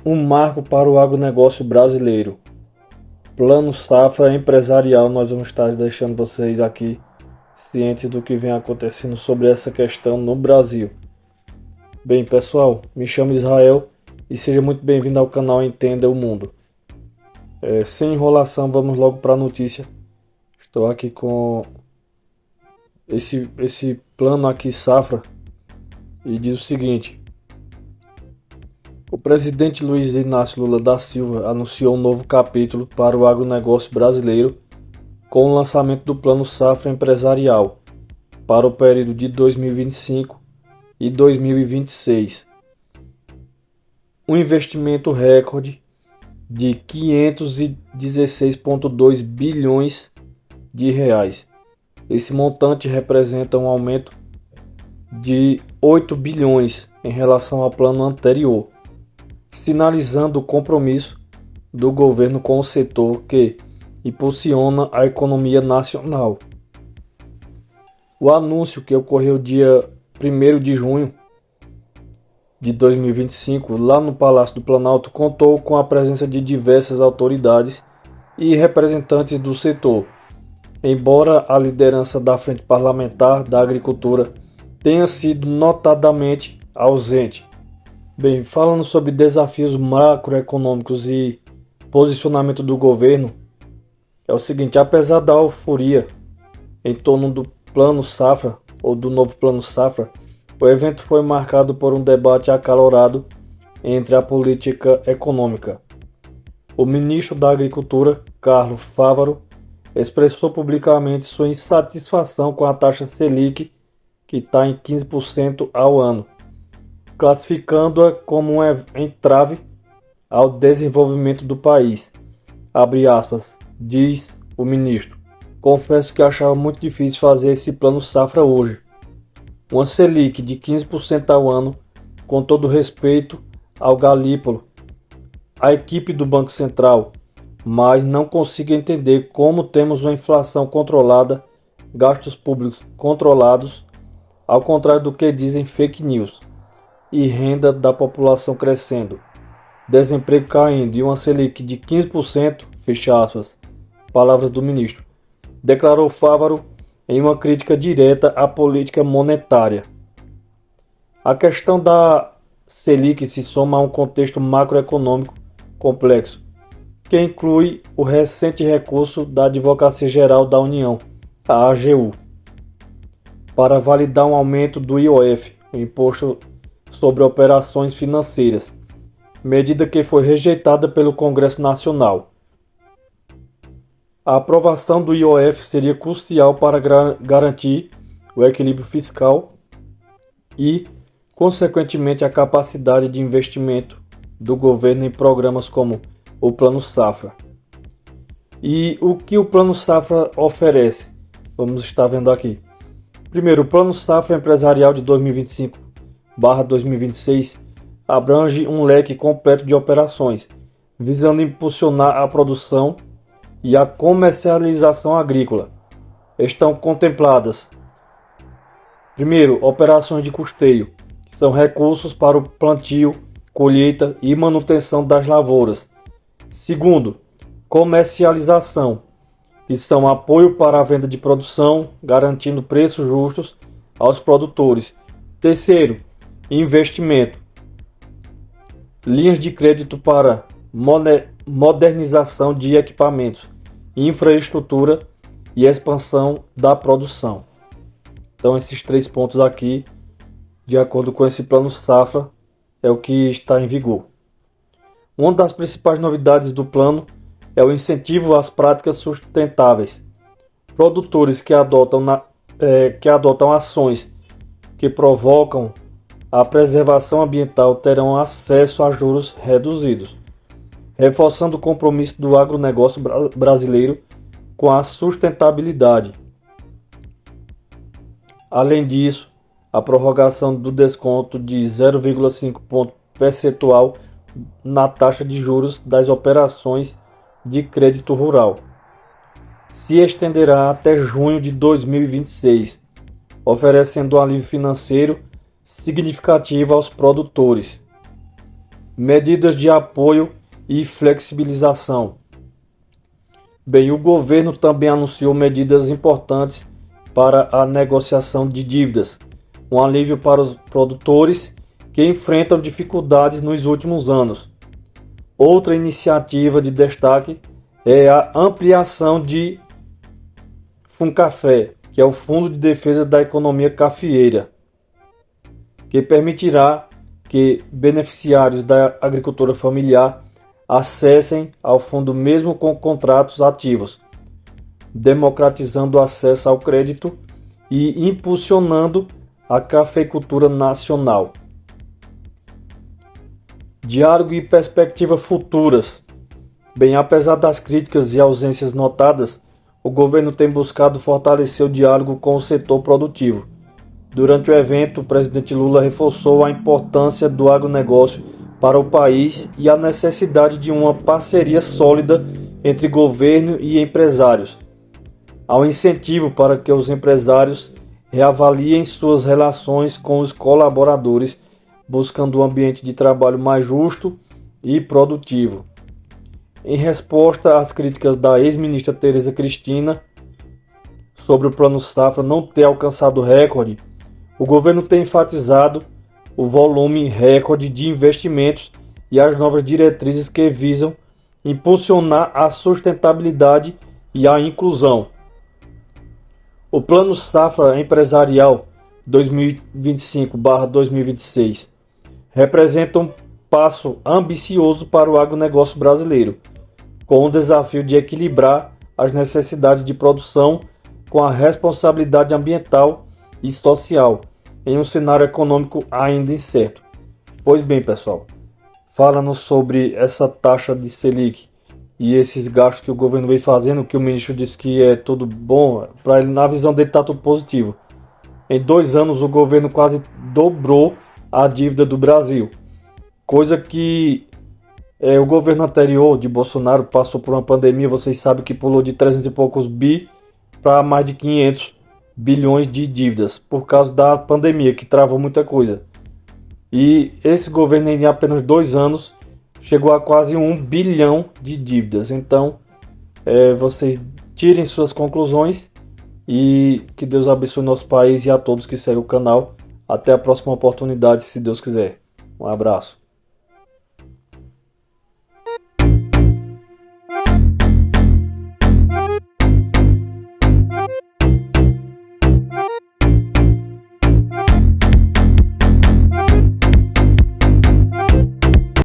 Um marco para o agronegócio brasileiro. Plano Safra Empresarial, nós vamos estar deixando vocês aqui cientes do que vem acontecendo sobre essa questão no Brasil. Bem, pessoal, me chamo Israel e seja muito bem-vindo ao canal Entenda o Mundo. Sem enrolação, vamos logo para a notícia. Estou aqui com esse plano aqui, Safra, e diz o seguinte: o presidente Luiz Inácio Lula da Silva anunciou um novo capítulo para o agronegócio brasileiro com o lançamento do Plano Safra Empresarial para o período de 2025 e 2026. Um investimento recorde de 516,2 bilhões de reais. Esse montante representa um aumento de 8 bilhões em relação ao plano anterior, sinalizando o compromisso do governo com o setor que impulsiona a economia nacional. O anúncio, que ocorreu dia 1º de junho de 2025, lá no Palácio do Planalto, contou com a presença de diversas autoridades e representantes do setor. Embora a liderança da Frente Parlamentar da Agricultura tenha sido notadamente ausente. Bem, falando sobre desafios macroeconômicos e posicionamento do governo, é o seguinte: apesar da euforia em torno do Plano Safra ou do novo Plano Safra, o evento foi marcado por um debate acalorado entre a política econômica. O ministro da Agricultura, Carlos Fávaro, expressou publicamente sua insatisfação com a taxa Selic, que está em 15% ao ano, classificando-a como um entrave ao desenvolvimento do país. Abre aspas, diz o ministro. Confesso que achava muito difícil fazer esse plano safra hoje. Uma Selic de 15% ao ano, com todo respeito ao Galípolo, a equipe do Banco Central, mas não consigo entender como temos uma inflação controlada, gastos públicos controlados, ao contrário do que dizem fake news, e renda da população crescendo, desemprego caindo e uma Selic de 15%, fecha aspas, palavras do ministro, declarou Fávaro em uma crítica direta à política monetária. A questão da Selic se soma a um contexto macroeconômico complexo, que inclui o recente recurso da Advocacia Geral da União, a AGU, para validar um aumento do IOF, o Imposto sobre Operações Financeiras, medida que foi rejeitada pelo Congresso Nacional. A aprovação do IOF seria crucial para garantir o equilíbrio fiscal e, consequentemente, a capacidade de investimento do governo em programas como o Plano Safra. E o que o Plano Safra oferece? Vamos estar vendo aqui. Primeiro, o Plano Safra Empresarial de 2025/2026 abrange um leque completo de operações, visando impulsionar a produção e a comercialização agrícola. Estão contempladas: primeiro, operações de custeio, que são recursos para o plantio, colheita e manutenção das lavouras. Segundo, comercialização, que são apoio para a venda de produção, garantindo preços justos aos produtores. Terceiro, investimento, linhas de crédito para modernização de equipamentos, infraestrutura e expansão da produção. Então, esses 3 pontos aqui, de acordo com esse Plano Safra, é o que está em vigor. Uma das principais novidades do plano é o incentivo às práticas sustentáveis. Produtores que adotam ações que provocam a preservação ambiental terão acesso a juros reduzidos, reforçando o compromisso do agronegócio brasileiro com a sustentabilidade. Além disso, a prorrogação do desconto de 0,5 ponto percentual na taxa de juros das operações de crédito rural se estenderá até junho de 2026, oferecendo um alívio financeiro significativo aos produtores. medidas de apoio e flexibilização. Bem, o governo também anunciou medidas importantes para a negociação de dívidas, um alívio para os produtores que enfrentam dificuldades nos últimos anos. Outra iniciativa de destaque é a ampliação de FUNCAFé, que é o Fundo de Defesa da Economia Cafeeira, que permitirá que beneficiários da agricultura familiar acessem ao fundo mesmo com contratos ativos, democratizando o acesso ao crédito e impulsionando a cafeicultura nacional. Diálogo e perspectivas futuras. Bem, apesar das críticas e ausências notadas, o governo tem buscado fortalecer o diálogo com o setor produtivo. Durante o evento, o presidente Lula reforçou a importância do agronegócio para o país e a necessidade de uma parceria sólida entre governo e empresários. Há um incentivo para que os empresários reavaliem suas relações com os colaboradores, buscando um ambiente de trabalho mais justo e produtivo. Em resposta às críticas da ex-ministra Tereza Cristina sobre o Plano Safra não ter alcançado recorde, o governo tem enfatizado o volume recorde de investimentos e as novas diretrizes que visam impulsionar a sustentabilidade e a inclusão. O Plano Safra Empresarial 2025/2026 representa um passo ambicioso para o agronegócio brasileiro, com o desafio de equilibrar as necessidades de produção com a responsabilidade ambiental e social, em um cenário econômico ainda incerto. Pois bem, pessoal, falando sobre essa taxa de Selic e esses gastos que o governo vem fazendo, que o ministro disse que é tudo bom, para ele, na visão dele está tudo positivo. Em 2 anos o governo quase dobrou a dívida do Brasil, coisa que o governo anterior de Bolsonaro passou por uma pandemia, vocês sabem que pulou de 300 e poucos bi para mais de 500 bilhões de dívidas, por causa da pandemia que travou muita coisa. E esse governo em apenas 2 anos chegou a quase 1 bilhão de dívidas. Então, vocês tirem suas conclusões e que Deus abençoe nosso país e a todos que seguem o canal. Até a próxima oportunidade, se Deus quiser. Um abraço.